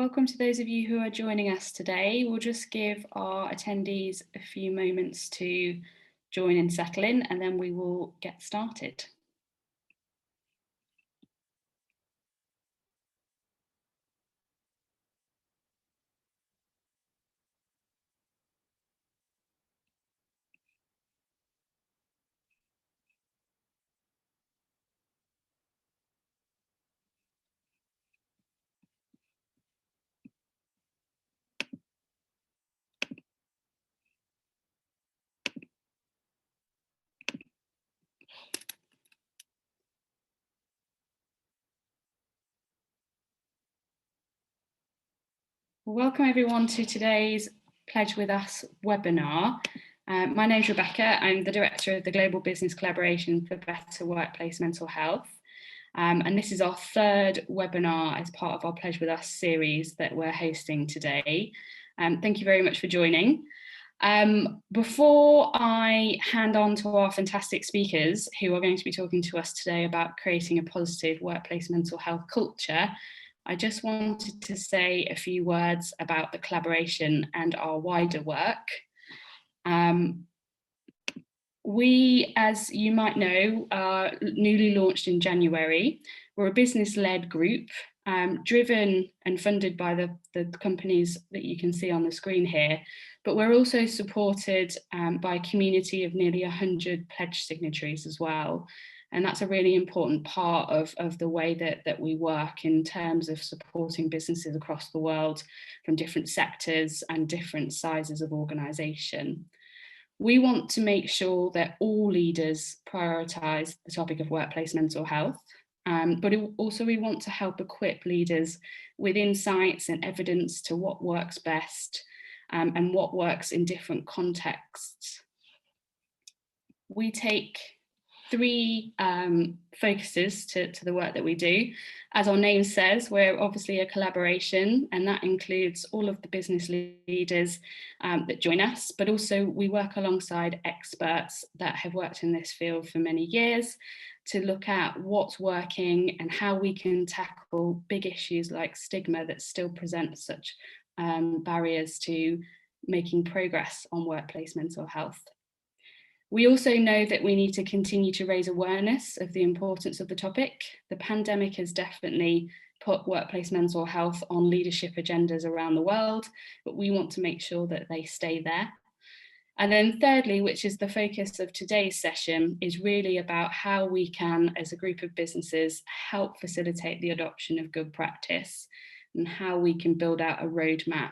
Welcome to those of you who are joining us today. We'll just give our attendees a few moments to join and settle in, and then we will get started. Welcome everyone to today's Pledge With Us webinar. My name is Rebecca. I'm the Director of the Global Business Collaboration for Better Workplace Mental Health. And this is our third webinar as part of our Pledge With Us series that we're hosting today. Thank you very much for joining. Before I hand on to our fantastic speakers who are going to be talking to us today about creating a positive workplace mental health culture, I just wanted to say a few words about the collaboration and our wider work. We, as you might know, are newly launched in January. We're a business-led group driven and funded by the companies that you can see on the screen here, but we're also supported by a community of nearly 100 pledge signatories as well. And that's a really important part of the way that we work in terms of supporting businesses across the world from different sectors and different sizes of organisation. We want to make sure that all leaders prioritise the topic of workplace mental health, but also we want to help equip leaders with insights and evidence to what works best and what works in different contexts. We take three focuses to the work that we do. As our name says, we're obviously a collaboration, and that includes all of the business leaders that join us, but also we work alongside experts that have worked in this field for many years to look at what's working and how we can tackle big issues like stigma that still present such barriers to making progress on workplace mental health. We also know that we need to continue to raise awareness of the importance of the topic. The pandemic has definitely put workplace mental health on leadership agendas around the world, but we want to make sure that they stay there. And then thirdly, which is the focus of today's session, is really about how we can, as a group of businesses, help facilitate the adoption of good practice and how we can build out a roadmap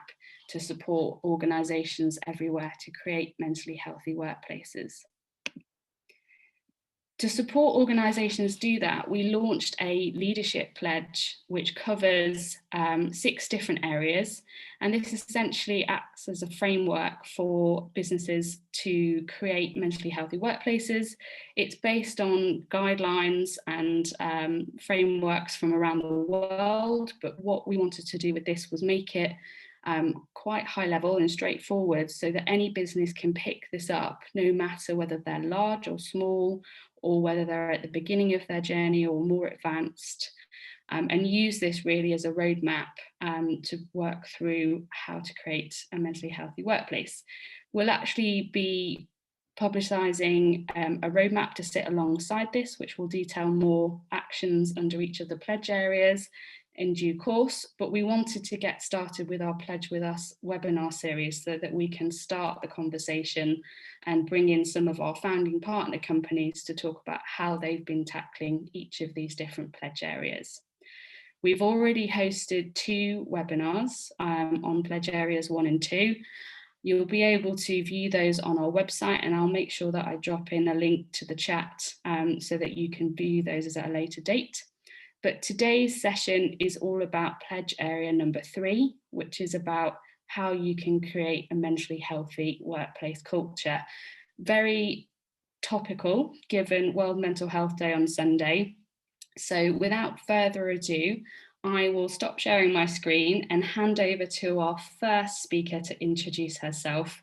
to support organisations everywhere to create mentally healthy workplaces. To support organisations do that, we launched a leadership pledge which covers 6 different areas, and this essentially acts as a framework for businesses to create mentally healthy workplaces. It's based on guidelines and frameworks from around the world, but what we wanted to do with this was make it quite high level and straightforward so that any business can pick this up, no matter whether they're large or small, or whether they're at the beginning of their journey or more advanced, and use this really as a roadmap to work through how to create a mentally healthy workplace. We'll actually be publicising a roadmap to sit alongside this, which will detail more actions under each of the pledge areas in due course, but we wanted to get started with our Pledge With Us webinar series so that we can start the conversation and bring in some of our founding partner companies to talk about how they've been tackling each of these different pledge areas. We've already hosted 2 webinars on pledge areas 1 and 2. You'll be able to view those on our website, and I'll make sure that I drop in a link to the chat so that you can view those at a later date. But today's session is all about pledge area number 3, which is about how you can create a mentally healthy workplace culture. Very topical given World Mental Health Day on Sunday. So without further ado, I will stop sharing my screen and hand over to our first speaker to introduce herself,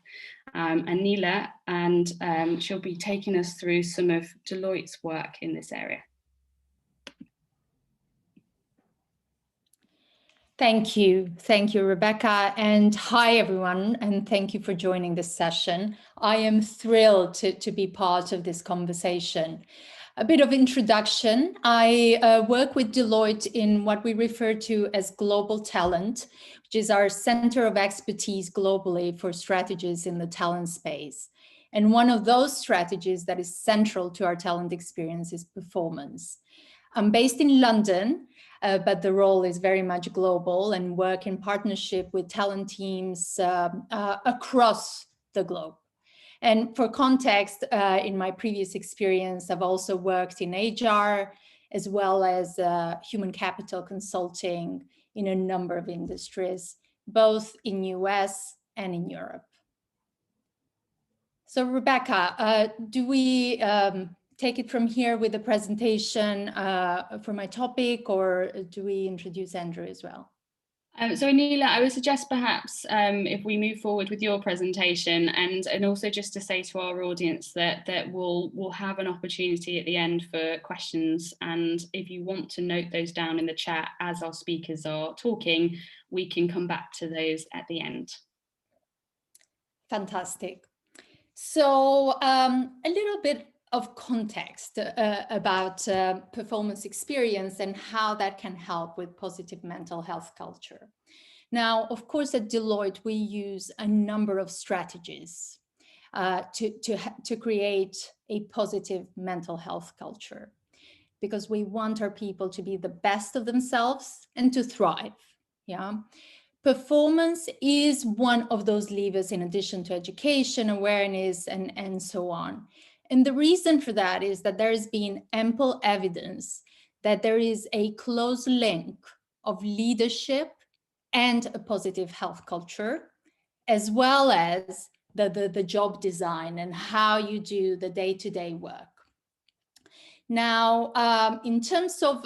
Anila, and she'll be taking us through some of Deloitte's work in this area. Thank you. Thank you, Rebecca. And hi, everyone. And thank you for joining this session. I am thrilled to be part of this conversation. A bit of introduction. I work with Deloitte in what we refer to as global talent, which is our center of expertise globally for strategies in the talent space. And one of those strategies that is central to our talent experience is performance. I'm based in London, but the role is very much global and work in partnership with talent teams across the globe. And for context, in my previous experience, I've also worked in HR as well as human capital consulting in a number of industries, both in US and in Europe. So Rebecca, do we take it from here with the presentation for my topic, or do we introduce Andrew as well? So Anila, I would suggest perhaps if we move forward with your presentation, and also just to say to our audience that we'll have an opportunity at the end for questions, and if you want to note those down in the chat as our speakers are talking, we can come back to those at the end. Fantastic. So a little bit of context about performance experience and how that can help with positive mental health culture. Now, of course, at Deloitte, we use a number of strategies to create a positive mental health culture, because we want our people to be the best of themselves and to thrive. Yeah. Performance is one of those levers, in addition to education, awareness, and so on. And the reason for that is that there has been ample evidence that there is a close link of leadership and a positive health culture, as well as the job design and how you do the day-to-day work. Now, in terms of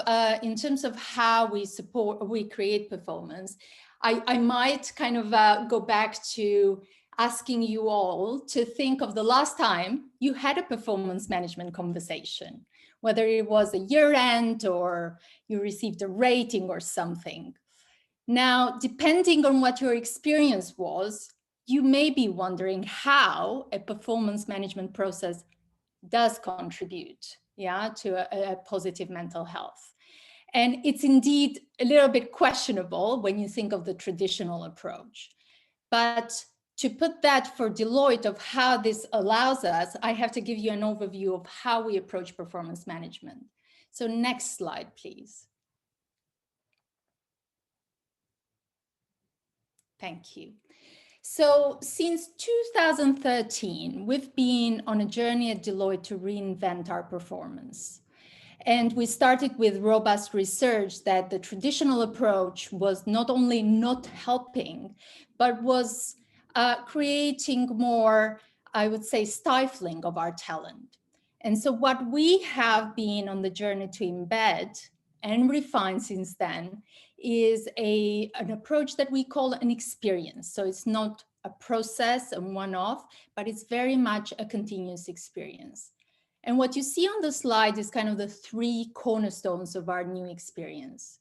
how we create performance, I might kind of go back to asking you all to think of the last time you had a performance management conversation, whether it was a year end or you received a rating or something. Now, depending on what your experience was, you may be wondering how a performance management process does contribute, to a positive mental health. And it's indeed a little bit questionable when you think of the traditional approach. But to put that for Deloitte of how this allows us, I have to give you an overview of how we approach performance management. So next slide, please. Thank you. So since 2013, we've been on a journey at Deloitte to reinvent our performance. And we started with robust research that the traditional approach was not only not helping, but was creating more, I would say, stifling of our talent. And so what we have been on the journey to embed and refine since then is an approach that we call an experience. So it's not a process, a one-off, but it's very much a continuous experience. And what you see on the slide is kind of the three cornerstones of our new experience.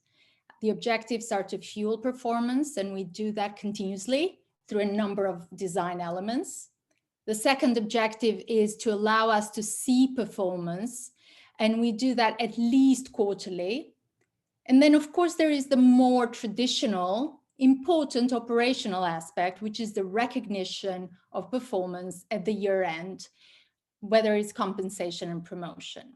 The objectives are to fuel performance, and we do that continuously through a number of design elements. The second objective is to allow us to see performance, and we do that at least quarterly. And then, of course, there is the more traditional, important operational aspect, which is the recognition of performance at the year end, whether it's compensation and promotion.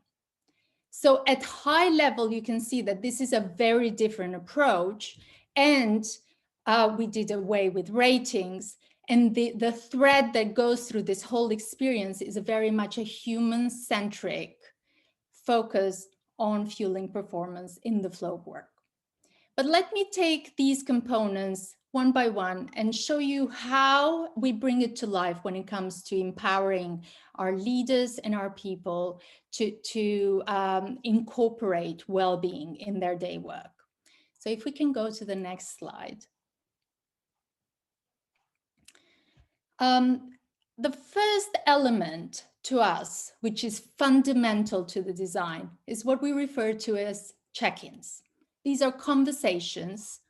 So at high level, you can see that this is a very different approach, and we did away with ratings. And the thread that goes through this whole experience is a very much a human-centric focus on fueling performance in the flow of work. But let me take these components one by one and show you how we bring it to life when it comes to empowering our leaders and our people to incorporate well-being in their day work. So if we can go to the next slide. The first element to us, which is fundamental to the design, is what we refer to as check-ins. These are conversations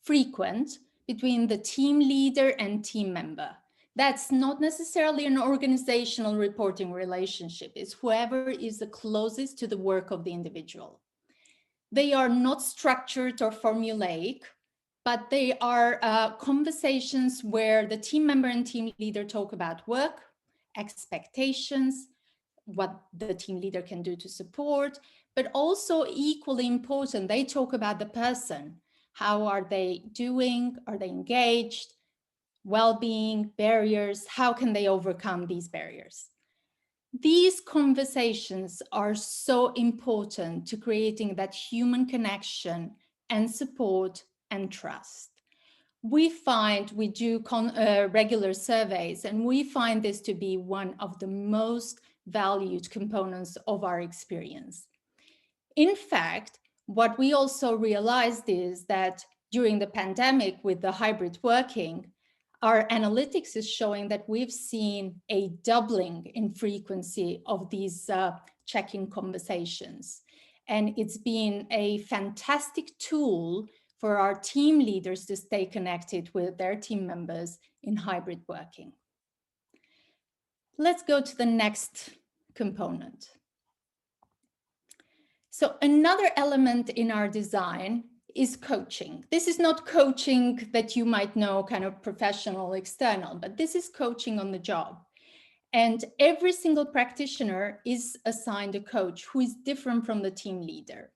frequent between the team leader and team member. That's not necessarily an organizational reporting relationship. It's whoever is the closest to the work of the individual. They are not structured or formulaic, but they are conversations where the team member and team leader talk about work, expectations, what the team leader can do to support, but also equally important, they talk about the person. How are they doing? Are they engaged? Well-being, barriers, how can they overcome these barriers? These conversations are so important to creating that human connection and support and trust. We do regular surveys, and we find this to be one of the most valued components of our experience. In fact, what we also realized is that during the pandemic with the hybrid working, our analytics is showing that we've seen a doubling in frequency of these check-in conversations. And it's been a fantastic tool for our team leaders to stay connected with their team members in hybrid working. Let's go to the next component. So another element in our design is coaching. This is not coaching that you might know, kind of professional, external, but this is coaching on the job. And every single practitioner is assigned a coach who is different from the team leader.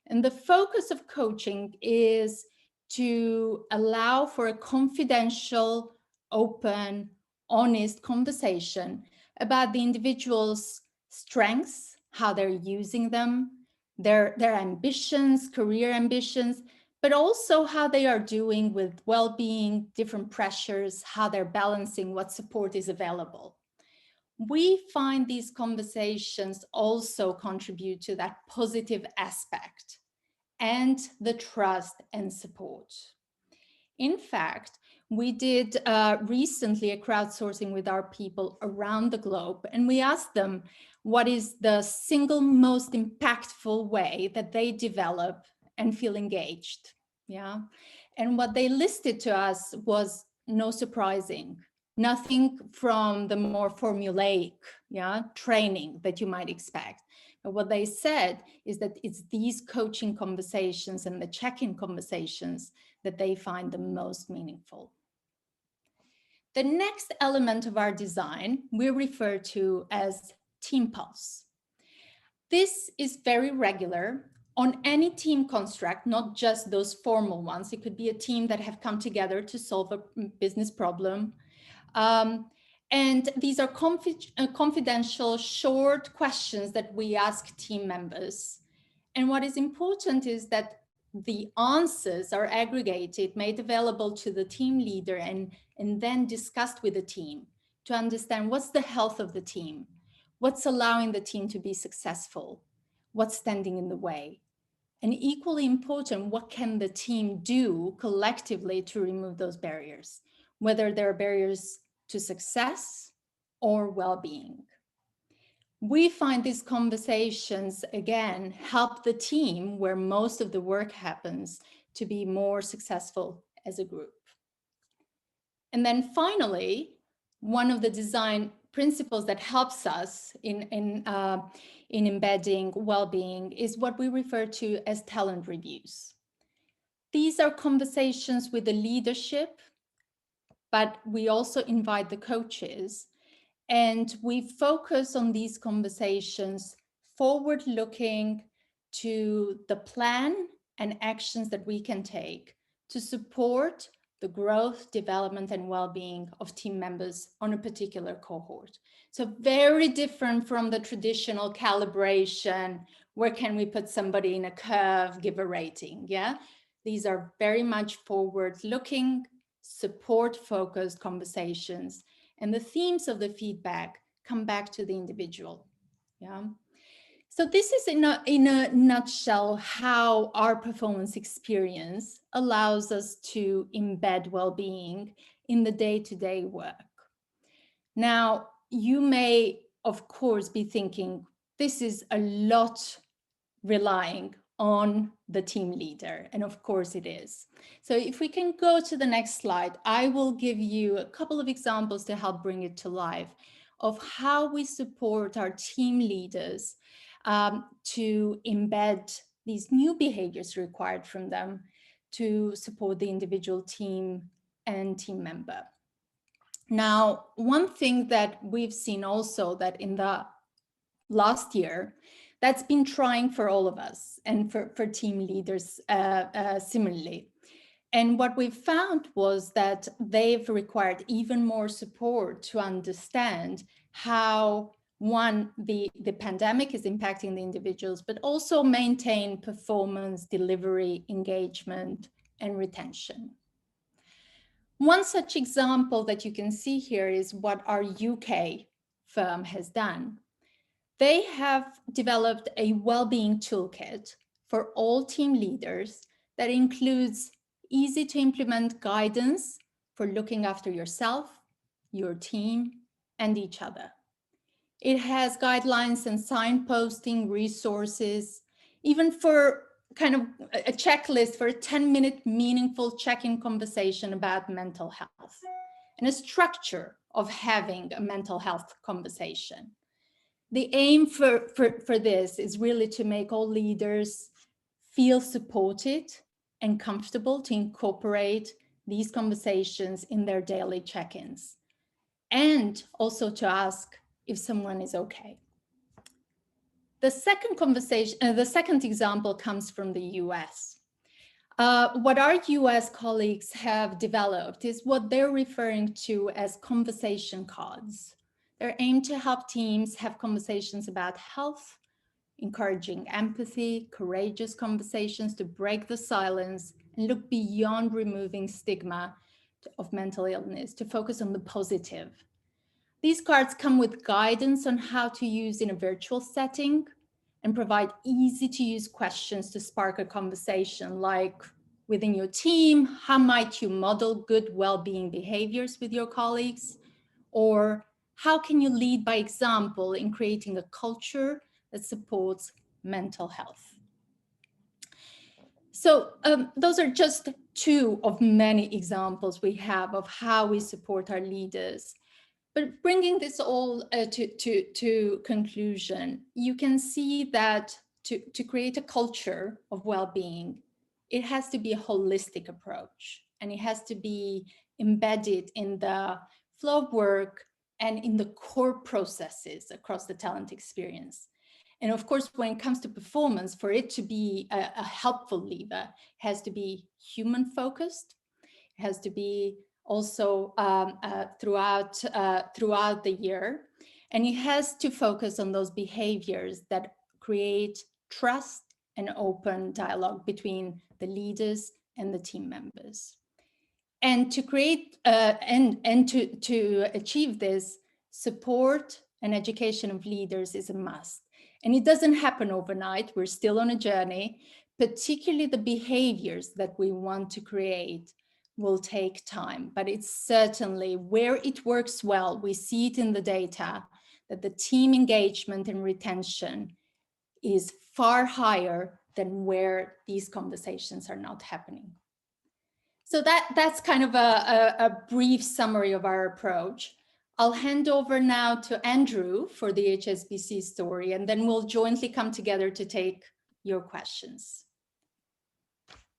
And the focus of coaching is to allow for a confidential, open, honest conversation about the individual's strengths, how they're using them, their ambitions, career ambitions, but also how they are doing with well-being, different pressures, how they're balancing what support is available. We find these conversations also contribute to that positive aspect and the trust and support. In fact, we did recently a crowdsourcing with our people around the globe, and we asked them what is the single most impactful way that they develop and feel engaged. Yeah. And what they listed to us was no surprising, nothing from the more formulaic training that you might expect. But what they said is that it's these coaching conversations and the check-in conversations that they find the most meaningful. The next element of our design we refer to as Team Pulse. This is very regular on any team construct, not just those formal ones. It could be a team that have come together to solve a business problem. And these are confidential, short questions that we ask team members. And what is important is that the answers are aggregated, made available to the team leader, and then discussed with the team to understand what's the health of the team, what's allowing the team to be successful, what's standing in the way. And equally important, what can the team do collectively to remove those barriers, whether they're barriers to success or well-being. We find these conversations, again, help the team where most of the work happens to be more successful as a group. And then finally, one of the design principles that helps us in embedding well-being is what we refer to as talent reviews. These are conversations with the leadership, but we also invite the coaches, and we focus on these conversations forward-looking to the plan and actions that we can take to support the growth, development, and well-being of team members on a particular cohort. So very different from the traditional calibration, where can we put somebody in a curve, give a rating, yeah? These are very much forward-looking, support-focused conversations, and the themes of the feedback come back to the individual, yeah? So this is in a nutshell how our performance experience allows us to embed well-being in the day-to-day work. Now, you may, of course, be thinking, this is a lot relying on the team leader, and of course it is. So if we can go to the next slide, I will give you a couple of examples to help bring it to life of how we support our team leaders to embed these new behaviors required from them to support the individual team and team member. Now, one thing that we've seen also that in the last year, that's been trying for all of us and for team leaders similarly. And what we found was that they've required even more support to understand how, one, the pandemic is impacting the individuals, but also maintain performance, delivery, engagement, and retention. One such example that you can see here is what our UK firm has done. They have developed a well-being toolkit for all team leaders that includes easy to implement guidance for looking after yourself, your team, and each other. It has guidelines and signposting resources, even for kind of a checklist for a 10-minute meaningful check-in conversation about mental health, and a structure of having a mental health conversation. The aim for this is really to make all leaders feel supported and comfortable to incorporate these conversations in their daily check-ins, and also to ask if someone is okay. The second example comes from the US. What our US colleagues have developed is what they're referring to as conversation cards. They're aimed to help teams have conversations about health, encouraging empathy, courageous conversations to break the silence and look beyond removing stigma of mental illness to focus on the positive. These cards come with guidance on how to use in a virtual setting and provide easy to use questions to spark a conversation, like within your team, how might you model good well-being behaviors with your colleagues? Or how can you lead by example in creating a culture that supports mental health? So those are just two of many examples we have of how we support our leaders. But bringing this all to conclusion, you can see that to create a culture of well-being, it has to be a holistic approach, and it has to be embedded in the flow of work and in the core processes across the talent experience. And of course, when it comes to performance, for it to be a helpful lever, it has to be human focused, it has to be also throughout the year. And it has to focus on those behaviors that create trust and open dialogue between the leaders and the team members. And to create and to achieve this, support and education of leaders is a must. And it doesn't happen overnight. We're still on a journey, particularly the behaviors that we want to create will take time, but it's certainly where it works well. We see it in the data that the team engagement and retention is far higher than where these conversations are not happening. So that's kind of a brief summary of our approach. I'll hand over now to Andrew for the HSBC story, and then we'll jointly come together to take your questions.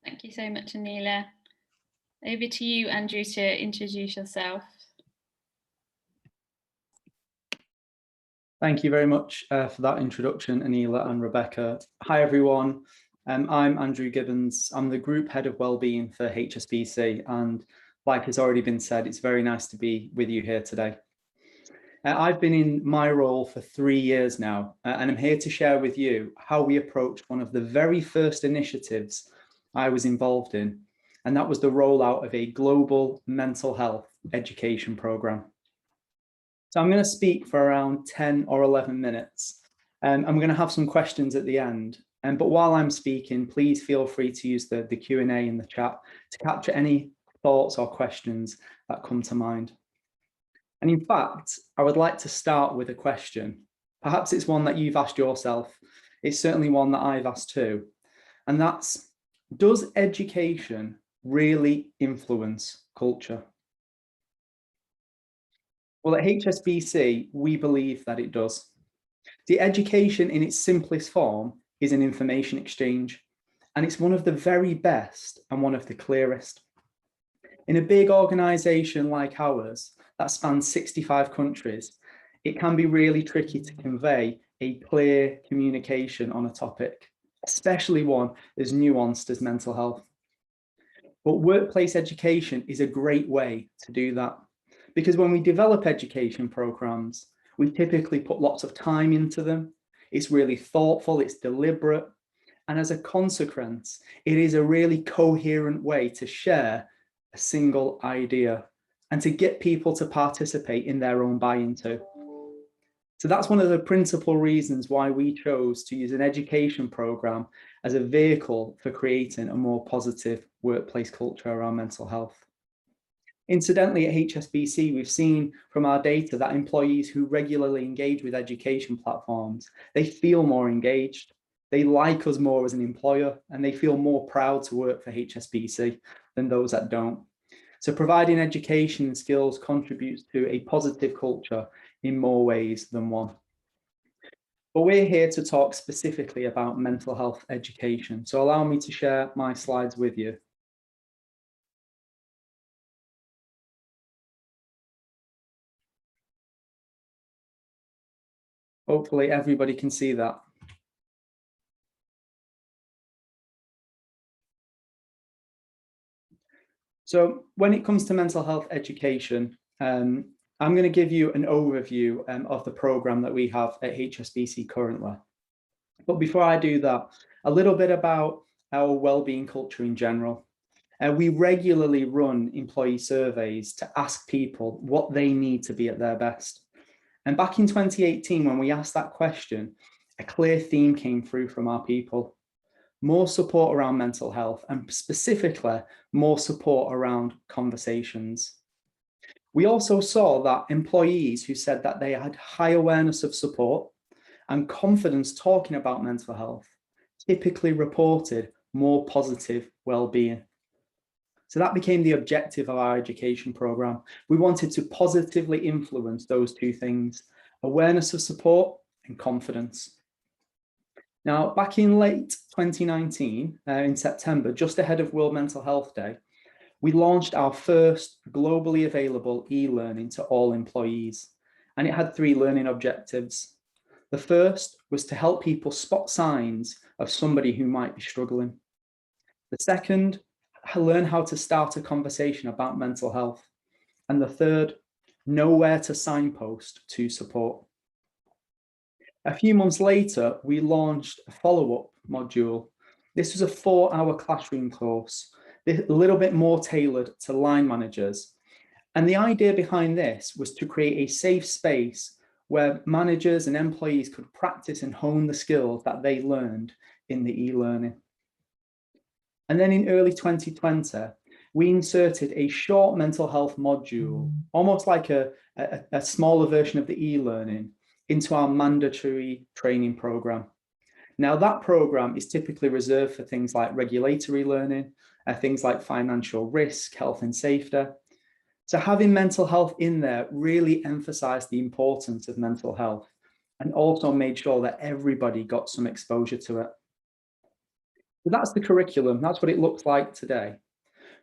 Thank you so much, Anila. Over to you, Andrew, to introduce yourself. Thank you very much for that introduction, Anila and Rebecca. Hi, everyone. I'm Andrew Gibbons. I'm the Group Head of Wellbeing for HSBC, and like has already been said, it's very nice to be with you here today. I've been in my role for 3 years now, and I'm here to share with you how we approached one of the very first initiatives I was involved in, and that was the rollout of a global mental health education program. So I'm going to speak for around 10 or 11 minutes, and I'm going to have some questions at the end. But while I'm speaking, please feel free to use the Q&A in the chat to capture any thoughts or questions that come to mind. And in fact, I would like to start with a question. Perhaps it's one that you've asked yourself. It's certainly one that I've asked too. And that's, does education really influence culture? Well, at HSBC, we believe that it does. The education in its simplest form is an information exchange, and it's one of the very best and one of the clearest. In a big organisation like ours that spans 65 countries, it can be really tricky to convey a clear communication on a topic, especially one as nuanced as mental health. But workplace education is a great way to do that, because when we develop education programs, we typically put lots of time into them. It's really thoughtful, it's deliberate, and as a consequence, it is a really coherent way to share a single idea and to get people to participate in their own buy-in too. So that's one of the principal reasons why we chose to use an education program as a vehicle for creating a more positive workplace culture around mental health. Incidentally, at HSBC, we've seen from our data that employees who regularly engage with education platforms, they feel more engaged, they like us more as an employer, and they feel more proud to work for HSBC than those that don't. So providing education and skills contributes to a positive culture in more ways than one. But we're here to talk specifically about mental health education. So allow me to share my slides with you. Hopefully everybody can see that. So when it comes to mental health education, I'm going to give you an overview of the program that we have at HSBC currently. But before I do that, a little bit about our wellbeing culture in general. We regularly run employee surveys to ask people what they need to be at their best. And back in 2018, when we asked that question, a clear theme came through from our people. More support around mental health, and specifically more support around conversations. We also saw that employees who said that they had high awareness of support and confidence talking about mental health typically reported more positive well-being. So that became the objective of our education program. We wanted to positively influence those two things, awareness of support and confidence. Now, back in late 2019, in September, just ahead of World Mental Health Day, we launched our first globally available e-learning to all employees, and it had 3 learning objectives. The first was to help people spot signs of somebody who might be struggling. The second, learn how to start a conversation about mental health. And the third, know where to signpost to support. A few months later, we launched a follow-up module. This was a 4-hour classroom course, a little bit more tailored to line managers. And the idea behind this was to create a safe space where managers and employees could practice and hone the skills that they learned in the e-learning. And then in early 2020, we inserted a short mental health module, almost like a smaller version of the e-learning, into our mandatory training program. Now that program is typically reserved for things like regulatory learning, things like financial risk, health and safety. So having mental health in there really emphasized the importance of mental health and also made sure that everybody got some exposure to it. So that's the curriculum, that's what it looks like today.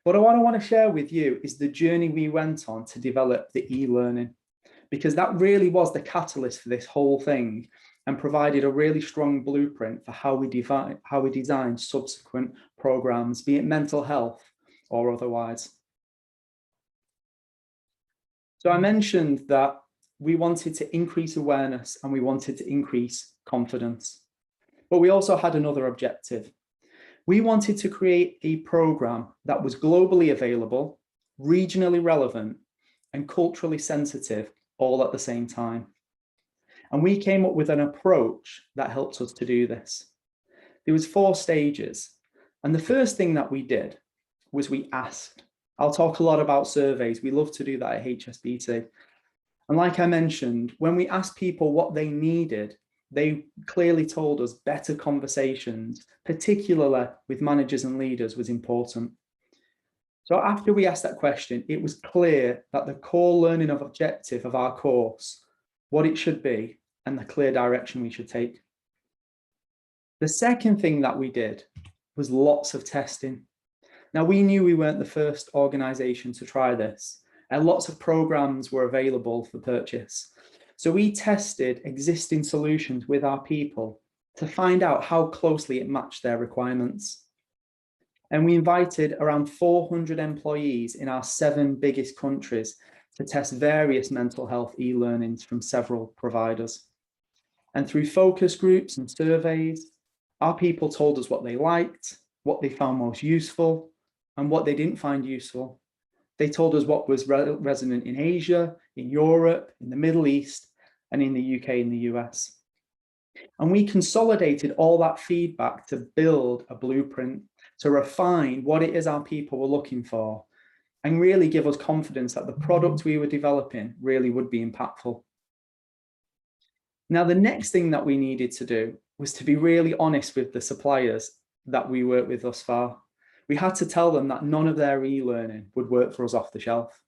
But what I want to share with you is the journey we went on to develop the e-learning, because that really was the catalyst for this whole thing and provided a really strong blueprint for how we design subsequent programs, be it mental health or otherwise. So I mentioned that we wanted to increase awareness and we wanted to increase confidence, but we also had another objective. We wanted to create a program that was globally available, regionally relevant, and culturally sensitive all at the same time. And we came up with an approach that helped us to do this. There was 4 stages. And the first thing that we did was we asked. I'll talk a lot about surveys. We love to do that at HSBC. And like I mentioned, when we asked people what they needed, they clearly told us better conversations, particularly with managers and leaders, was important. So after we asked that question, it was clear that the core learning objective of our course, what it should be, and the clear direction we should take. The second thing that we did was lots of testing. Now, we knew we weren't the first organisation to try this, and lots of programs were available for purchase. So we tested existing solutions with our people to find out how closely it matched their requirements. And we invited around 400 employees in our 7 biggest countries to test various mental health e-learnings from several providers. And through focus groups and surveys, our people told us what they liked, what they found most useful, and what they didn't find useful. They told us what was resonant in Asia, in Europe, in the Middle East, and in the UK and the US. And we consolidated all that feedback to build a blueprint, to refine what it is our people were looking for, and really give us confidence that the product we were developing really would be impactful. Now, the next thing that we needed to do was to be really honest with the suppliers that we worked with thus far. We had to tell them that none of their e-learning would work for us off the shelf.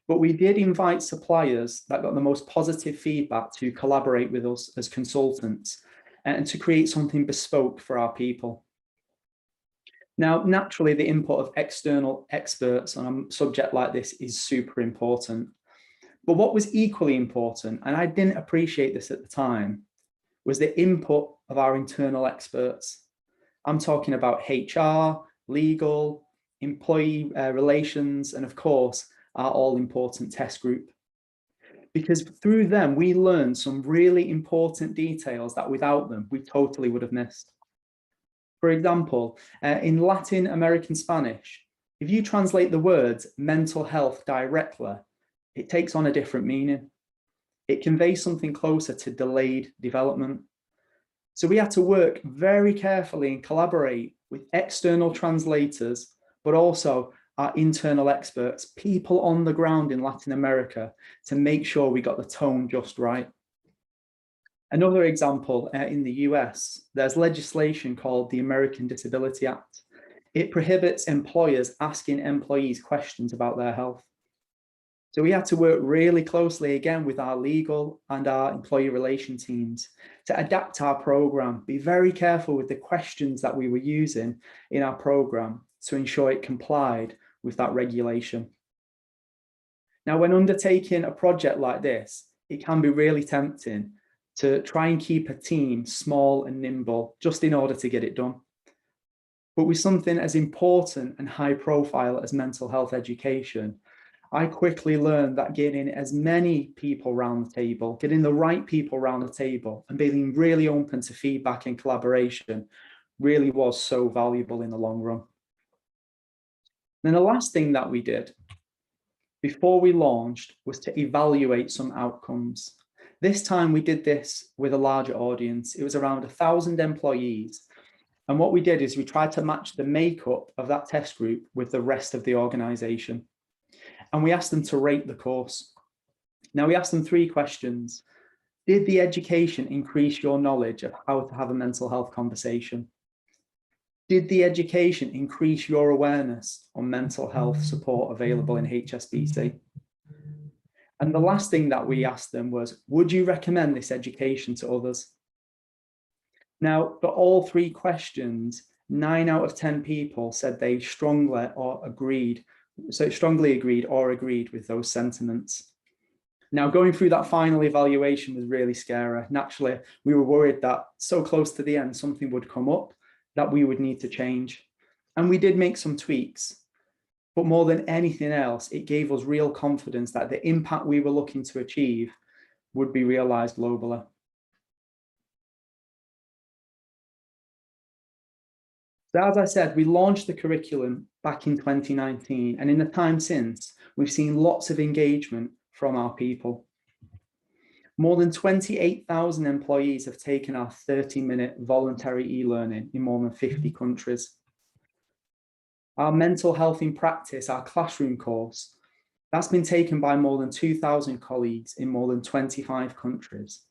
But we did invite suppliers that got the most positive feedback to collaborate with us as consultants and to create something bespoke for our people. Now, naturally, the input of external experts on a subject like this is super important. But what was equally important, and I didn't appreciate this at the time, was the input of our internal experts. I'm talking about HR, legal, employee relations, and of course, our all-important test group. Because through them, we learned some really important details that without them, we totally would have missed. For example, in Latin American Spanish, if you translate the words mental health directly, it takes on a different meaning. It conveys something closer to delayed development. So we had to work very carefully and collaborate with external translators, but also our internal experts, people on the ground in Latin America, to make sure we got the tone just right. Another example, in the US, there's legislation called the American Disability Act. It prohibits employers asking employees questions about their health. So we had to work really closely again with our legal and our employee relation teams to adapt our program, be very careful with the questions that we were using in our program to ensure it complied with that regulation. Now, when undertaking a project like this, it can be really tempting to try and keep a team small and nimble just in order to get it done. But with something as important and high profile as mental health education, I quickly learned that getting as many people around the table, getting the right people around the table and being really open to feedback and collaboration really was so valuable in the long run. Then the last thing that we did before we launched was to evaluate some outcomes. This time we did this with a larger audience. It was around 1,000 employees. And what we did is we tried to match the makeup of that test group with the rest of the organization. And we asked them to rate the course. Now, we asked them 3 questions. Did the education increase your knowledge of how to have a mental health conversation? Did the education increase your awareness on mental health support available in HSBC? And the last thing that we asked them was, would you recommend this education to others? Now, for all 3 questions, 9 out of 10 people said they strongly agreed or agreed with those sentiments. Now, going through that final evaluation was really scary. Naturally, we were worried that so close to the end, something would come up that we would need to change. And we did make some tweaks. But more than anything else, it gave us real confidence that the impact we were looking to achieve would be realized globally. So as I said, we launched the curriculum back in 2019, and in the time since, we've seen lots of engagement from our people. More than 28,000 employees have taken our 30-minute voluntary e-learning in more than 50 countries. Our mental health in practice, our classroom course, that's been taken by more than 2,000 colleagues in more than 25 countries.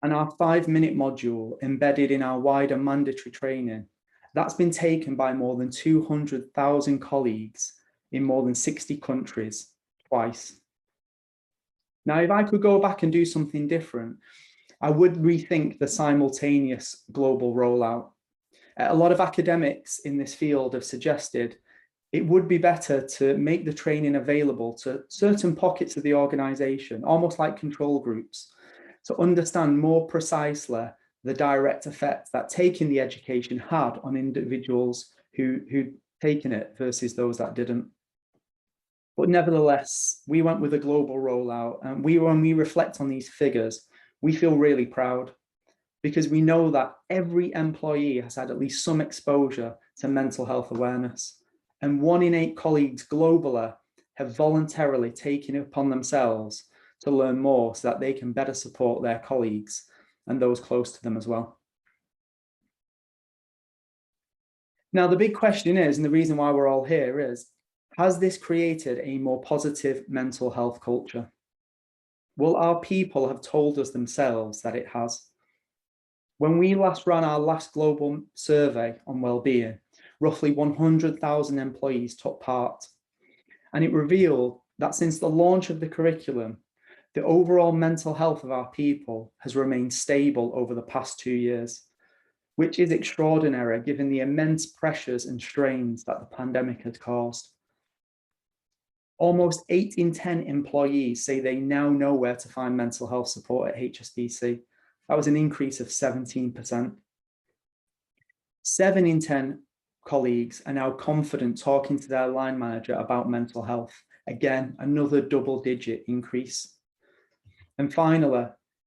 And our 5-minute module embedded in our wider mandatory training, that's been taken by more than 200,000 colleagues in more than 60 countries twice. Now, if I could go back and do something different, I would rethink the simultaneous global rollout. A lot of academics in this field have suggested it would be better to make the training available to certain pockets of the organization, almost like control groups, to understand more precisely the direct effect that taking the education had on individuals who'd taken it versus those that didn't. But nevertheless, we went with a global rollout, and when we reflect on these figures, we feel really proud because we know that every employee has had at least some exposure to mental health awareness. And 1 in 8 colleagues globally have voluntarily taken it upon themselves to learn more so that they can better support their colleagues and those close to them as well. Now, the big question is, and the reason why we're all here is, has this created a more positive mental health culture? Well, our people have told us themselves that it has. When we last ran our last global survey on wellbeing, roughly 100,000 employees took part. And it revealed that since the launch of the curriculum, the overall mental health of our people has remained stable over the past 2 years, which is extraordinary given the immense pressures and strains that the pandemic has caused. Almost 8 in 10 employees say they now know where to find mental health support at HSBC. That was an increase of 17%. 7 in 10 colleagues are now confident talking to their line manager about mental health. Again, another double-digit increase. And finally,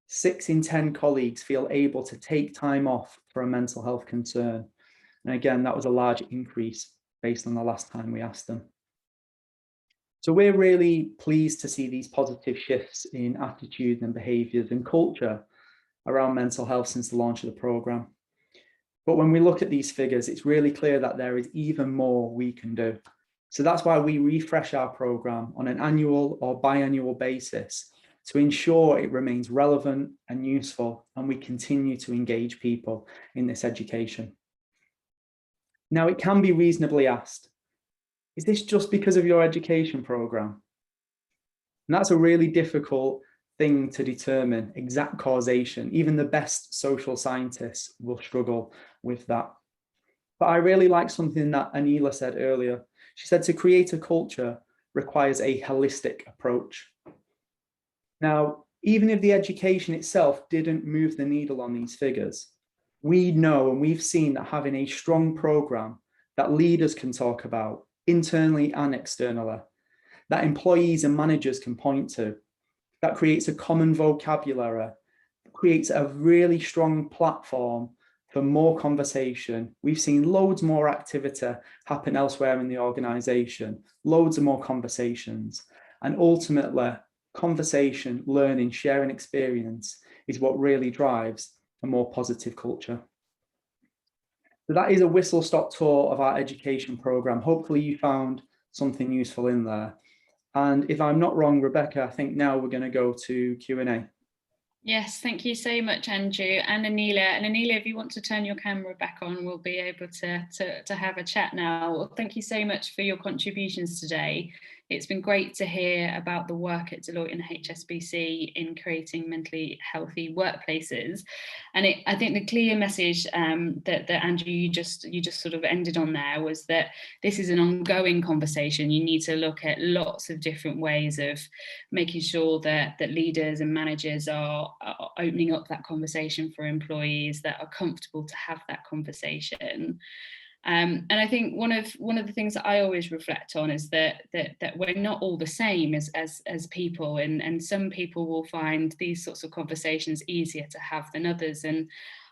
6 in 10 colleagues feel able to take time off for a mental health concern. And again, that was a large increase based on the last time we asked them. So we're really pleased to see these positive shifts in attitudes and behaviours and culture around mental health since the launch of the programme. But when we look at these figures, it's really clear that there is even more we can do. So that's why we refresh our programme on an annual or biannual basis to ensure it remains relevant and useful, and we continue to engage people in this education. Now, it can be reasonably asked, is this just because of your education programme? And that's a really difficult thing to determine, exact causation. Even the best social scientists will struggle with that. But I really like something that Anila said earlier. She said to create a culture requires a holistic approach. Now, even if the education itself didn't move the needle on these figures, we know and we've seen that having a strong programme that leaders can talk about internally and externally, that employees and managers can point to, that creates a common vocabulary, creates a really strong platform for more conversation. We've seen loads more activity happen elsewhere in the organisation, loads of more conversations, and ultimately conversation, learning, sharing experience is what really drives a more positive culture. So that is a whistle-stop tour of our education programme. Hopefully you found something useful in there. And if I'm not wrong, Rebecca, I think now we're going to go to Q&A. Yes, thank you so much, Andrew and Anila. And Anila, if you want to turn your camera back on, we'll be able to have a chat now. Well, thank you so much for your contributions today. It's been great to hear about the work at Deloitte and HSBC in creating mentally healthy workplaces. And I think the clear message that Andrew, you just sort of ended on there was that this is an ongoing conversation. You need to look at lots of different ways of making sure that leaders and managers are opening up that conversation for employees, that are comfortable to have that conversation. And I think one of the things that I always reflect on is that we're not all the same as people, and some people will find these sorts of conversations easier to have than others. And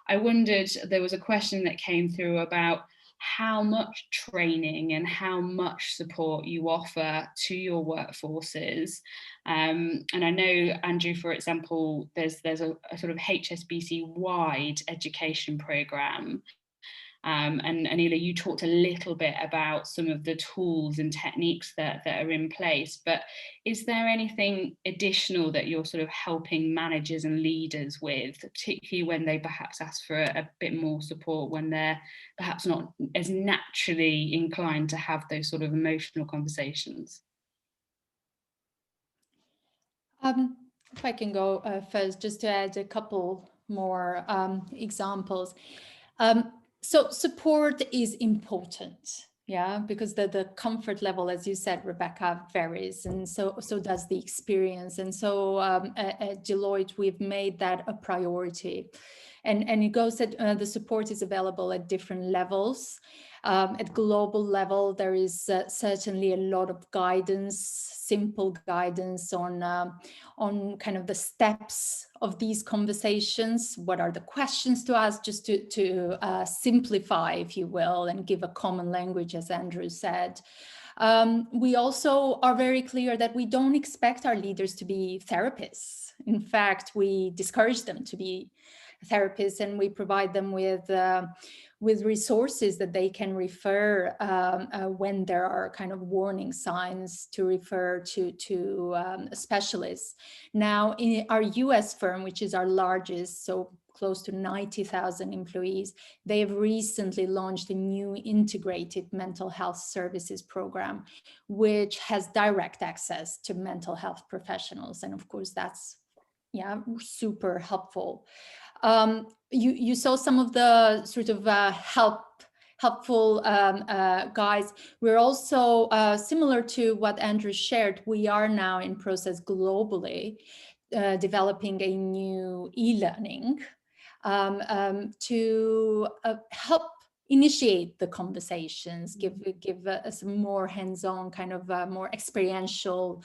I wondered, there was a question that came through about how much training and how much support you offer to your workforces. And I know, Andrew, for example, there's a sort of HSBC wide education programme. And Anila, you talked a little bit about some of the tools and techniques that are in place, but is there anything additional that you're sort of helping managers and leaders with, particularly when they perhaps ask for a bit more support, when they're perhaps not as naturally inclined to have those sort of emotional conversations? If I can go first, just to add a couple more examples. So support is important, yeah, because the comfort level, as you said, Rebecca, varies, and so does the experience. And so at Deloitte, we've made that a priority. And it goes that the support is available at different levels. At global level, there is certainly a lot of guidance, simple guidance on kind of the steps of these conversations. What are the questions to ask, just to simplify, if you will, and give a common language, as Andrew said. We also are very clear that we don't expect our leaders to be therapists. In fact, we discourage them to be therapists, and we provide them with resources that they can refer when there are kind of warning signs, to refer to specialists. Now, in our US firm, which is our largest, so close to 90,000 employees, they have recently launched a new integrated mental health services program, which has direct access to mental health professionals. And of course, that's super helpful. You saw some of the sort of helpful guides. We're also, similar to what Andrew shared, we are now in process globally developing a new e-learning to help initiate the conversations, give us more hands-on, kind of more experiential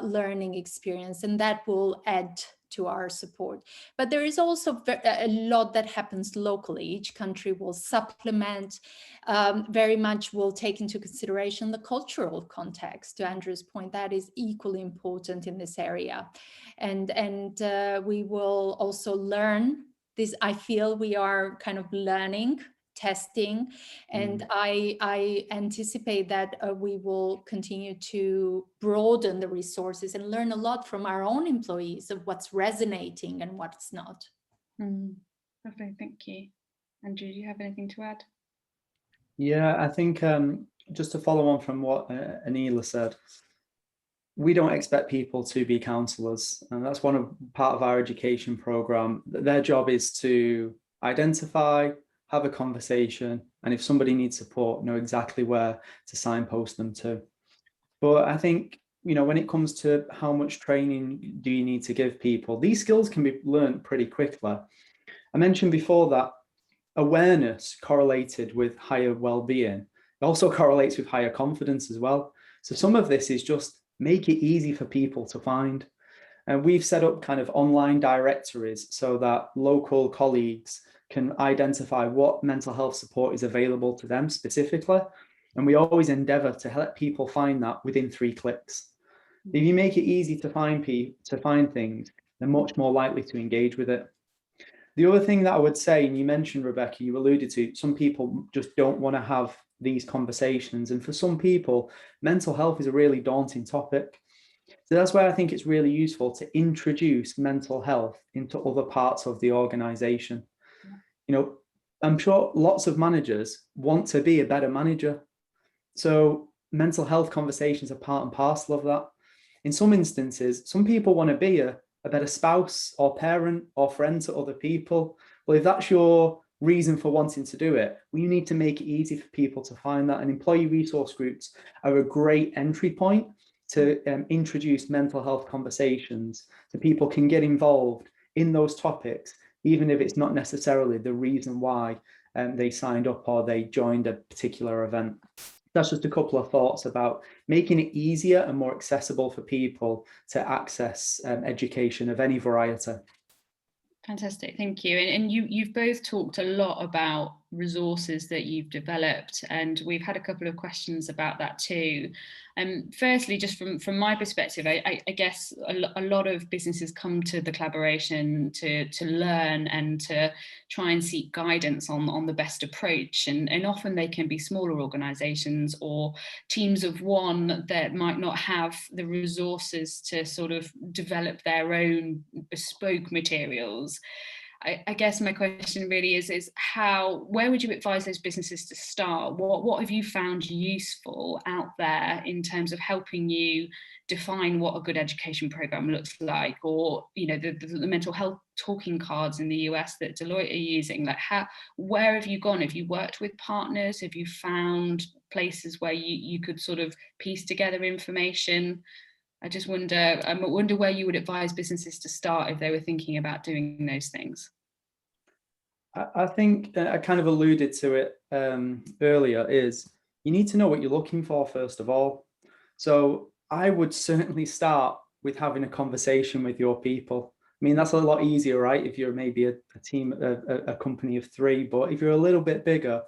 learning experience, and that will add to our support. But there is also a lot that happens locally. Each country will supplement, very much will take into consideration the cultural context. To Andrew's point, that is equally important in this area. And we will also learn this. I feel we are kind of learning, testing, and I anticipate that we will continue to broaden the resources and learn a lot from our own employees of what's resonating and what's not. Lovely, thank you. Andrew, do you have anything to add? Yeah, I think just to follow on from what Anila said, we don't expect people to be counsellors, and that's part of our education program. Their job is to identify, have a conversation, and if somebody needs support, know exactly where to signpost them to. But I think, when it comes to how much training do you need to give people, these skills can be learned pretty quickly. I mentioned before that awareness correlated with higher well-being. It also correlates with higher confidence as well. So some of this is just make it easy for people to find. And we've set up kind of online directories so that local colleagues can identify what mental health support is available to them specifically. And we always endeavor to help people find that within 3 clicks. If you make it easy to find things, they're much more likely to engage with it. The other thing that I would say, and you mentioned, Rebecca, you alluded to, some people just don't want to have these conversations. And for some people, mental health is a really daunting topic. So that's why I think it's really useful to introduce mental health into other parts of the organization. I'm sure lots of managers want to be a better manager. So mental health conversations are part and parcel of that. In some instances, some people want to be a better spouse or parent or friend to other people. Well, if that's your reason for wanting to do it, well, you need to make it easy for people to find that. And employee resource groups are a great entry point to introduce mental health conversations so people can get involved in those topics, even if it's not necessarily the reason why they signed up or they joined a particular event. That's just a couple of thoughts about making it easier and more accessible for people to access education of any variety. Fantastic, thank you. And you've both talked a lot about resources that you've developed, and we've had a couple of questions about that too. Firstly, just from my perspective, I guess a lot of businesses come to the collaboration to learn and to try and seek guidance on the best approach, and often they can be smaller organizations or teams of one that might not have the resources to sort of develop their own bespoke materials. I guess my question really is where would you advise those businesses to start? What have you found useful out there in terms of helping you define what a good education program looks like, or the mental health talking cards in the US that Deloitte are using? Like, where have you gone? Have you worked with partners? Have you found places where you could sort of piece together information? I wonder where you would advise businesses to start if they were thinking about doing those things. I think I kind of alluded to it earlier, is you need to know what you're looking for first of all. So I would certainly start with having a conversation with your people. I mean, that's a lot easier, right? If you're maybe a team, a company of 3, but if you're a little bit bigger,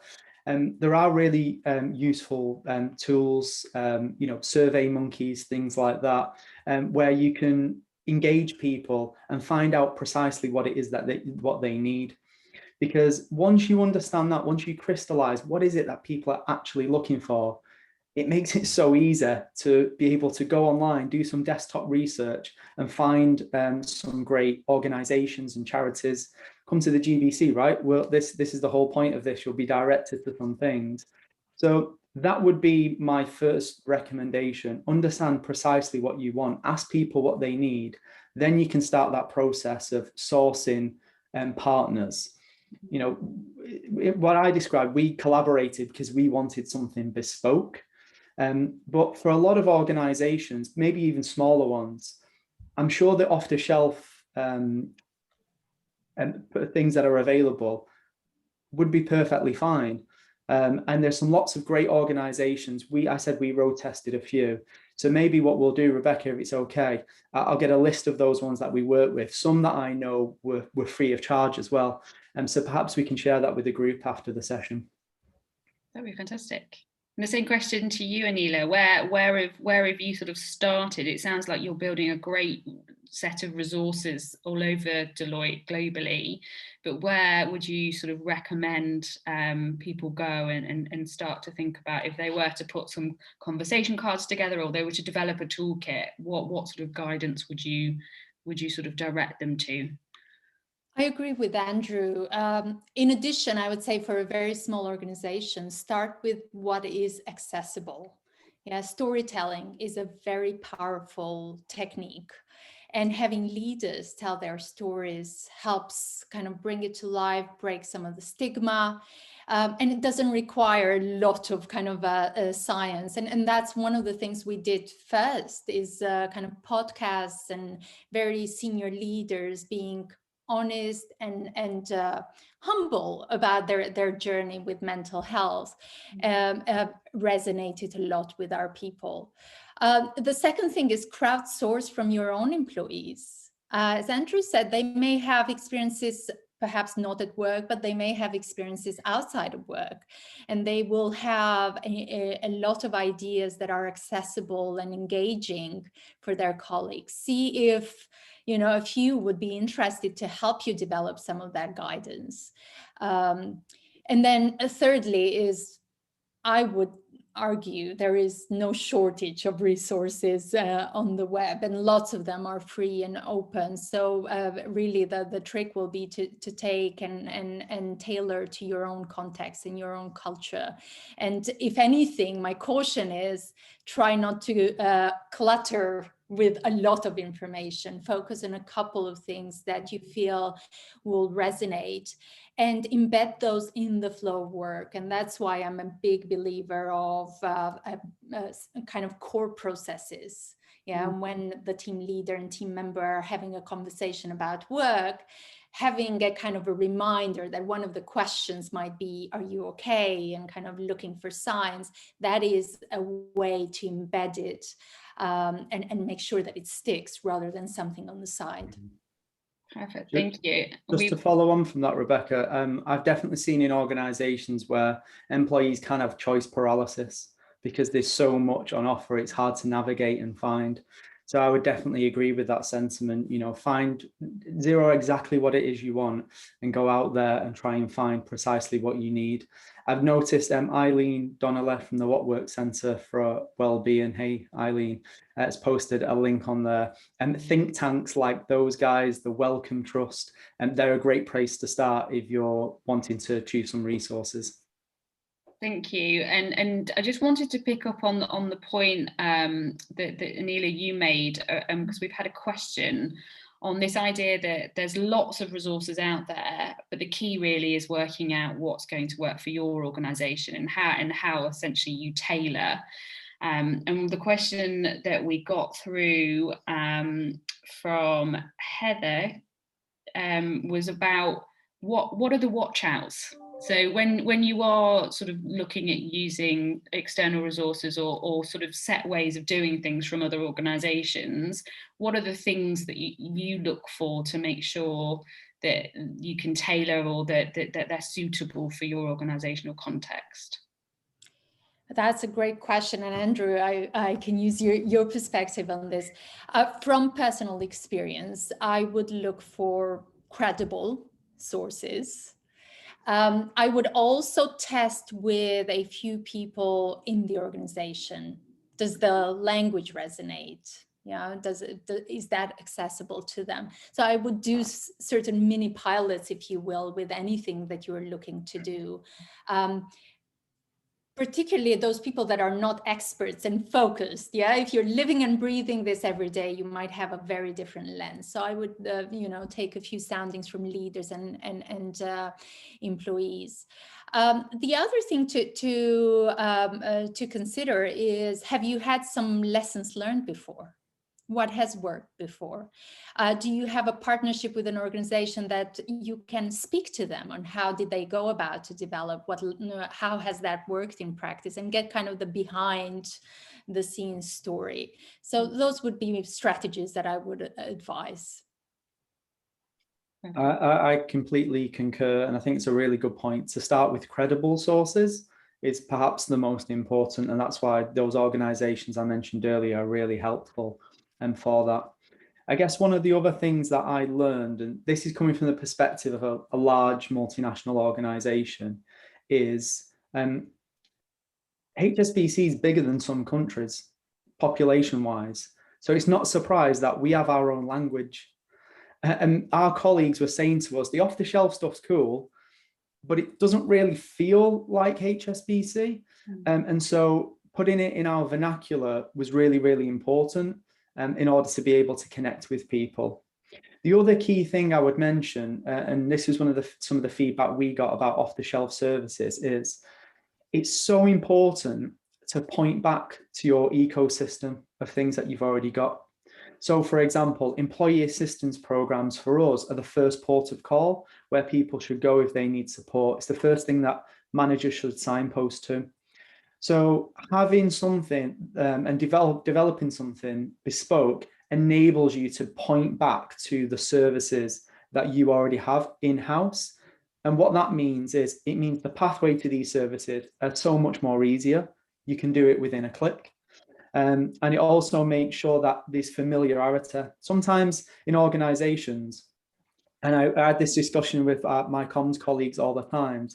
there are really useful tools, Survey Monkeys, things like that, where you can engage people and find out precisely what it is that what they need. Because once you understand that, once you crystallize what is it that people are actually looking for, it makes it so easy to be able to go online, do some desktop research, and find some great organizations and charities. Come to the GBC, right? Well, this is the whole point of this. You'll be directed to some things. So that would be my first recommendation. Understand precisely what you want. Ask people what they need. Then you can start that process of sourcing partners. What I described, we collaborated because we wanted something bespoke. But for a lot of organizations, maybe even smaller ones, I'm sure the off-the-shelf and things that are available would be perfectly fine. And there's lots of great organizations. I said we road tested a few. So maybe what we'll do, Rebecca, if it's okay, I'll get a list of those ones that we work with. Some that I know were free of charge as well. So perhaps we can share that with the group after the session. That'd be fantastic. And the same question to you, Anila. Where have you sort of started? It sounds like you're building a great set of resources all over Deloitte globally, but where would you sort of recommend people go and start to think about, if they were to put some conversation cards together or they were to develop a toolkit, what sort of guidance would you sort of direct them to? I agree with Andrew. In addition, I would say for a very small organization, start with what is accessible. Yeah, storytelling is a very powerful technique, and having leaders tell their stories helps kind of bring it to life, break some of the stigma. And it doesn't require a lot of kind of science. And that's one of the things we did first, is kind of podcasts and very senior leaders being honest and humble about their journey with mental health resonated a lot with our people. The second thing is crowdsource from your own employees. As Andrew said, they may have experiences perhaps not at work, but they may have experiences outside of work, and they will have a lot of ideas that are accessible and engaging for their colleagues. See if a few would be interested to help you develop some of that guidance. And then thirdly is, I would argue there is no shortage of resources on the web, and lots of them are free and open. So really the trick will be to take and tailor to your own context and your own culture. And if anything, my caution is try not to clutter with a lot of information. Focus on a couple of things that you feel will resonate and embed those in the flow of work. And that's why I'm a big believer of kind of core processes. Yeah, when the team leader and team member are having a conversation about work, having a kind of a reminder that one of the questions might be, are you okay? And kind of looking for signs. That is a way to embed it and make sure that it sticks rather than something on the side. Perfect, thank you. Just to follow on from that, Rebecca, I've definitely seen in organisations where employees can have choice paralysis because there's so much on offer, it's hard to navigate and find. So I would definitely agree with that sentiment. You know, zero exactly what it is you want and go out there and try and find precisely what you need. I've noticed Eileen Donnelly from the What Work Centre for Wellbeing, hey Eileen, has posted a link on there. And think tanks like those guys, the Wellcome Trust, and they're a great place to start if you're wanting to achieve some resources. Thank you, and I just wanted to pick up on the point that Anila, you made, because we've had a question on this idea that there's lots of resources out there, but the key really is working out what's going to work for your organisation and how essentially you tailor. And the question that we got through from Heather was about what are the watch outs. So when you are sort of looking at using external resources or sort of set ways of doing things from other organisations, what are the things that you look for to make sure that you can tailor or that they're suitable for your organisational context? That's a great question. And Andrew, I can use your perspective on this. From personal experience, I would look for credible sources. I would also test with a few people in the organization. Does the language resonate? Yeah, is that accessible to them? So I would do certain mini pilots, if you will, with anything that you're looking to do. Particularly those people that are not experts and focused. Yeah, if you're living and breathing this every day, you might have a very different lens. So I would, take a few soundings from leaders and employees. The other thing to consider is, have you had some lessons learned before? What has worked before? Do you have a partnership with an organization that you can speak to them on how did they go about to develop, how has that worked in practice, and get kind of the behind the scenes story. So those would be strategies that I would advise. I completely concur, and I think it's a really good point. To start with credible sources is perhaps the most important, and that's why those organizations I mentioned earlier are really helpful. And for that, I guess one of the other things that I learned, and this is coming from the perspective of a large multinational organization, is HSBC is bigger than some countries, population-wise. So it's not a surprise that we have our own language. And our colleagues were saying to us, the off-the-shelf stuff's cool, but it doesn't really feel like HSBC. And so putting it in our vernacular was really, really important in order to be able to connect with people. The other key thing I would mention, and this is some of the feedback we got about off-the-shelf services, is it's so important to point back to your ecosystem of things that you've already got. So for example, employee assistance programs for us are the first port of call where people should go if they need support. It's the first thing that managers should signpost to. So having something and developing something bespoke enables you to point back to the services that you already have in-house. And what that means is, it means the pathway to these services are so much more easier. You can do it within a click. And it also makes sure that there's familiarity. Sometimes in organizations, and I had this discussion with my comms colleagues all the time,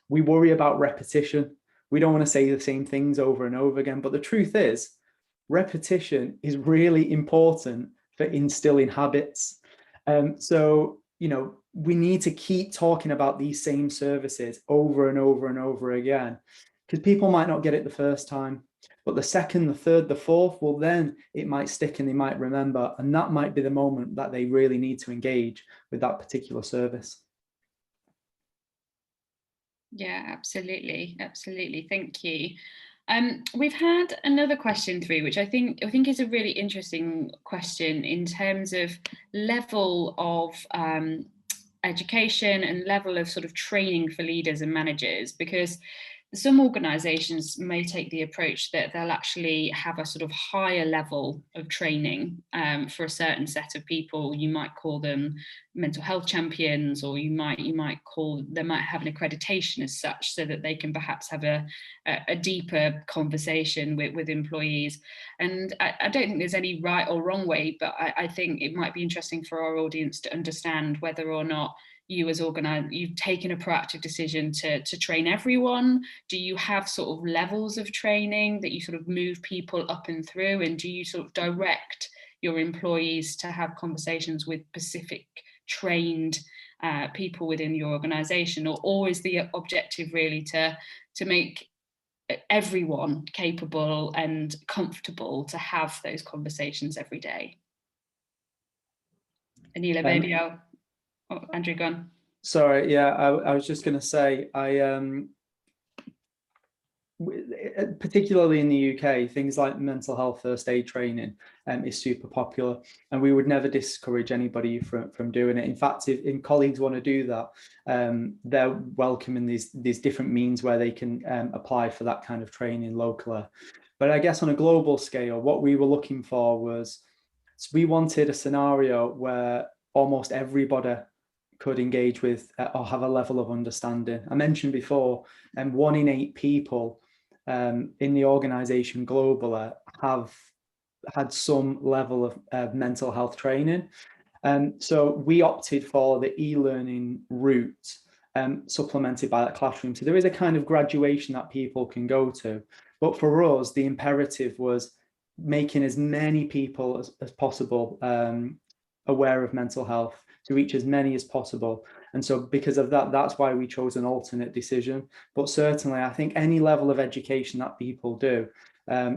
we worry about repetition. We don't want to say the same things over and over again. But the truth is, repetition is really important for instilling habits. So, we need to keep talking about these same services over and over and over again, because people might not get it the first time, but the second, the third, the fourth, well, then it might stick and they might remember. And that might be the moment that they really need to engage with that particular service. Yeah, absolutely. Absolutely. Thank you. We've had another question through, which I think is a really interesting question in terms of level of education and level of sort of training for leaders and managers, because some organisations may take the approach that they'll actually have a sort of higher level of training for a certain set of people. You might call them mental health champions, or they might have an accreditation as such, so that they can perhaps have a deeper conversation with employees. And I don't think there's any right or wrong way, but I think it might be interesting for our audience to understand whether or not you've taken a proactive decision to train everyone. Do you have sort of levels of training that you sort of move people up and through, and do you sort of direct your employees to have conversations with specific trained people within your organization, or is the objective really to make everyone capable and comfortable to have those conversations every day? Anila, maybe Andrew, go on. Sorry, yeah, I was just going to say, particularly in the UK, things like mental health first aid training is super popular, and we would never discourage anybody from doing it. In fact, if colleagues want to do that, they're welcome in these different means where they can apply for that kind of training locally. But I guess on a global scale, what we were looking for was, we wanted a scenario where almost everybody could engage with or have a level of understanding. I mentioned before, 1 in 8 people in the organization globally have had some level of mental health training. So we opted for the e-learning route, supplemented by that classroom. So there is a kind of graduation that people can go to. But for us, the imperative was making as many people as possible aware of mental health, to reach as many as possible. And so because of that, that's why we chose an alternate decision. But certainly, I think any level of education that people do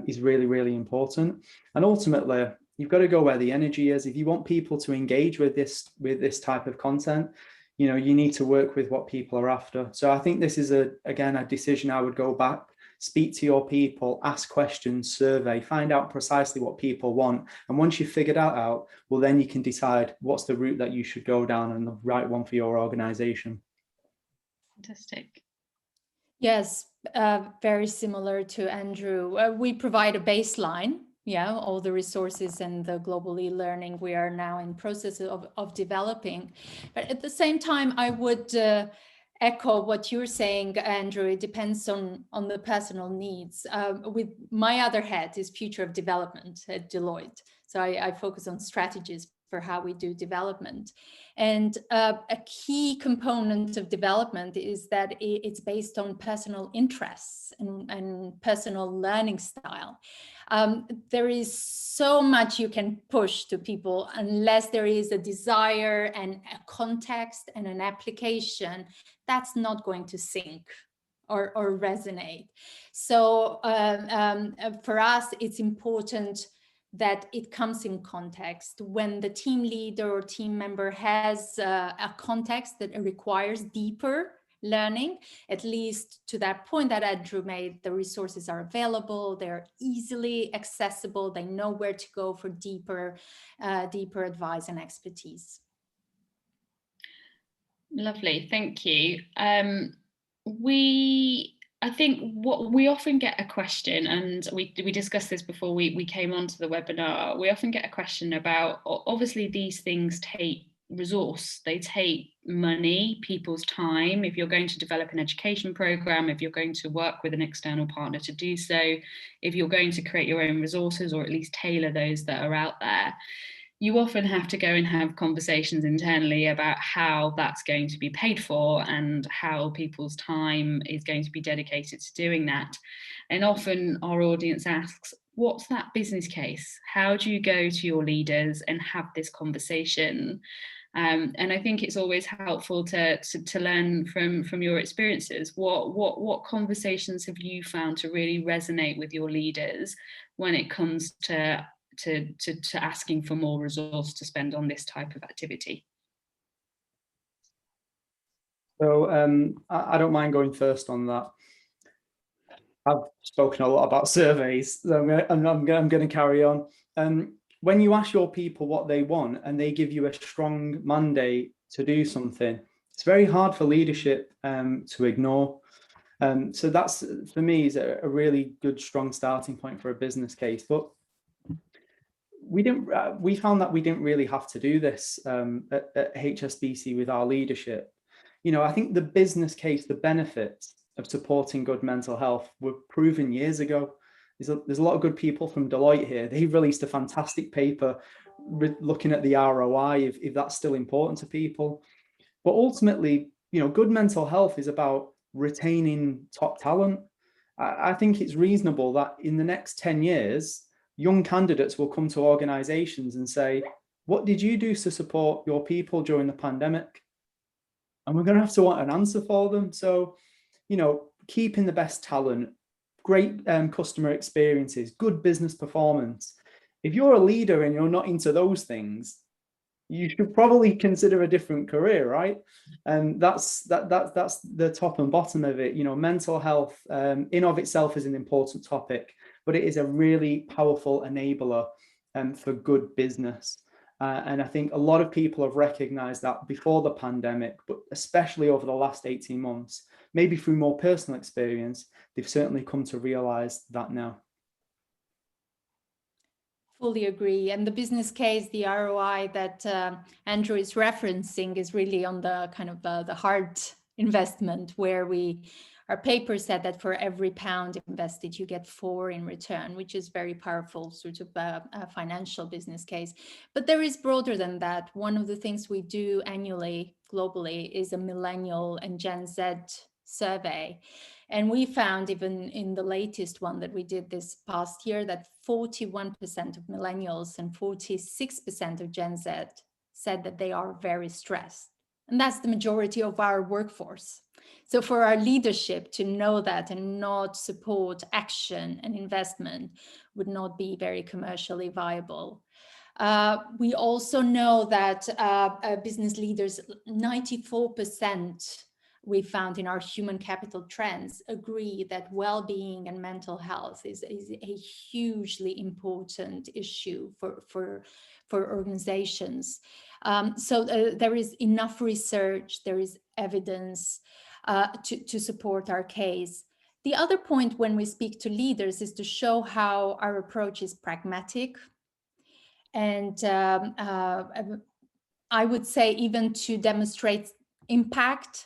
is really, really important. And ultimately, you've got to go where the energy is. If you want people to engage with this type of content, you need to work with what people are after. So I think this is again a decision I would go back, speak to your people, ask questions, survey, find out precisely what people want. And once you've figured that out, well, then you can decide what's the route that you should go down and the right one for your organization. Fantastic. Yes, very similar to Andrew. We provide a baseline, all the resources and the global e-learning we are now in process of developing. But at the same time, I would echo what you're saying, Andrew. It depends on the personal needs. With my other hat is future of development at Deloitte. So I focus on strategies for how we do development. And a key component of development is that it's based on personal interests and personal learning style. There is so much you can push to people unless there is a desire and a context and an application. That's not going to sync or resonate. So for us, it's important that it comes in context. When the team leader or team member has a context that requires deeper learning, at least to that point that Andrew made, the resources are available, they're easily accessible, they know where to go for deeper advice and expertise. Lovely, thank you. I think what we often get a question, and we discussed this before we came onto the webinar, we often get a question about, obviously these things take resource, they take money, people's time. If you're going to develop an education program, if you're going to work with an external partner to do so, if you're going to create your own resources or at least tailor those that are out there, you often have to go and have conversations internally about how that's going to be paid for and how people's time is going to be dedicated to doing that. And often our audience asks, what's that business case? How do you go to your leaders and have this conversation? And I think it's always helpful to learn from your experiences. What conversations have you found to really resonate with your leaders when it comes to asking for more resource to spend on this type of activity? So I don't mind going first on that. I've spoken a lot about surveys, so I'm going to carry on. When you ask your people what they want and they give you a strong mandate to do something, it's very hard for leadership to ignore. So that's, for me, is a really good, strong starting point for a business case. But we found that we didn't really have to do this at HSBC with our leadership. You know, I think the business case, the benefits of supporting good mental health were proven years ago. There's a lot of good people from Deloitte here. They released a fantastic paper looking at the ROI, if that's still important to people. But ultimately, you know, good mental health is about retaining top talent. I think it's reasonable that in the next 10 years, young candidates will come to organizations and say, what did you do to support your people during the pandemic? And we're going to have to want an answer for them. So, you know, keeping the best talent, great customer experiences, good business performance. If you're a leader and you're not into those things, you should probably consider a different career, right? And that's the top and bottom of it. You know, mental health in of itself is an important topic, but it is a really powerful enabler for good business. And I think a lot of people have recognized that before the pandemic, but especially over the last 18 months, maybe through more personal experience, they've certainly come to realize that now. Fully agree. And the business case, the ROI that Andrew is referencing is really on the kind of the hard investment, where our paper said that for every pound invested, you get 4 in return, which is very powerful sort of a financial business case. But there is broader than that. One of the things we do annually globally is a millennial and Gen Z survey. And we found, even in the latest one that we did this past year, that 41% of millennials and 46% of Gen Z said that they are very stressed. And that's the majority of our workforce. So for our leadership to know that and not support action and investment would not be very commercially viable. We also know that business leaders, 94%, we found in our human capital trends, agree that well-being and mental health is a hugely important issue for organizations. So there is enough research, there is evidence to support our case. The other point when we speak to leaders is to show how our approach is pragmatic. And I would say even to demonstrate impact,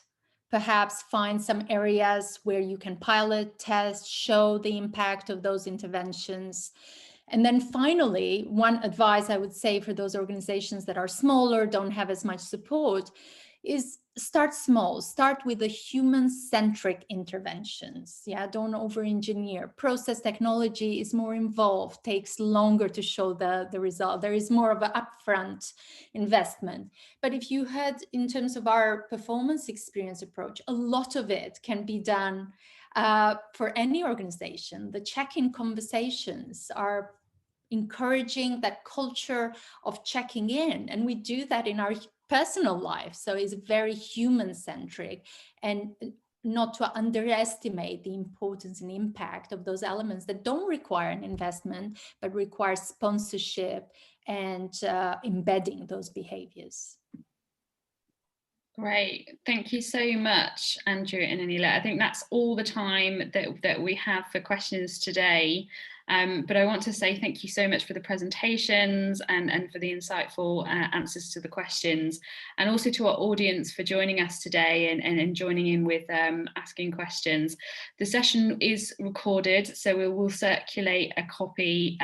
perhaps find some areas where you can pilot, test, show the impact of those interventions. And then finally, one advice I would say for those organizations that are smaller, don't have as much support, is start small. Start with the human-centric interventions. Yeah, don't over-engineer. Process technology is more involved, takes longer to show the result. There is more of an upfront investment. But if you had, in terms of our performance experience approach, a lot of it can be done for any organization. The check-in conversations are encouraging that culture of checking in, and we do that in our personal life. So it's very human-centric, and not to underestimate the importance and impact of those elements that don't require an investment, but require sponsorship and embedding those behaviors. Great. Thank you so much, Andrew and Anila. I think that's all the time that we have for questions today. But I want to say thank you so much for the presentations and for the insightful answers to the questions, and also to our audience for joining us today and joining in with asking questions. The session is recorded, so we will circulate a copy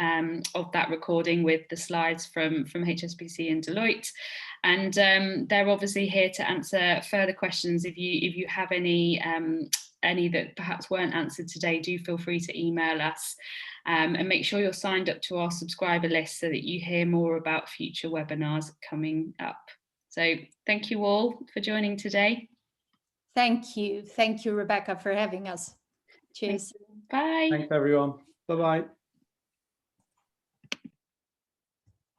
of that recording with the slides from HSBC and Deloitte. And they're obviously here to answer further questions. If you have any that perhaps weren't answered today, do feel free to email us, and make sure you're signed up to our subscriber list so that you hear more about future webinars coming up. So thank you all for joining today. Thank you, Rebecca, for having us. Cheers. Bye. Thanks everyone. Bye-bye.